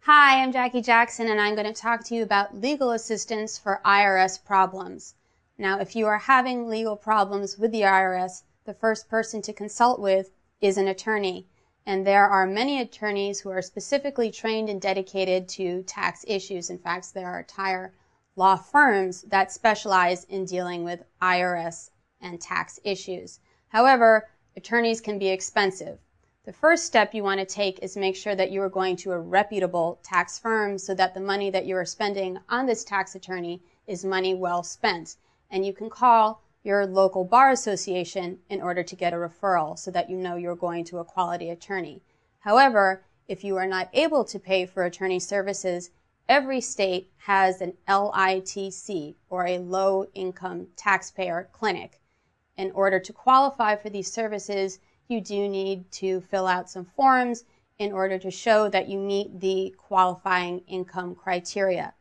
Hi, I'm Jackie Jackson, and I'm going to talk to you about legal assistance for IRS problems. Now, if you are having legal problems with the IRS, the first person to consult with is an attorney. And there are many attorneys who are specifically trained and dedicated to tax issues. In fact, there are entire law firms that specialize in dealing with IRS and tax issues. However, attorneys can be expensive. The first step you want to take is make sure that you are going to a reputable tax firm so that the money that you are spending on this tax attorney is money well spent. And you can call your local bar association in order to get a referral so that you know you're going to a quality attorney. However, if you are not able to pay for attorney services, every state has an LITC, or a low-income taxpayer clinic. In order to qualify for these services, you do need to fill out some forms in order to show that you meet the qualifying income criteria.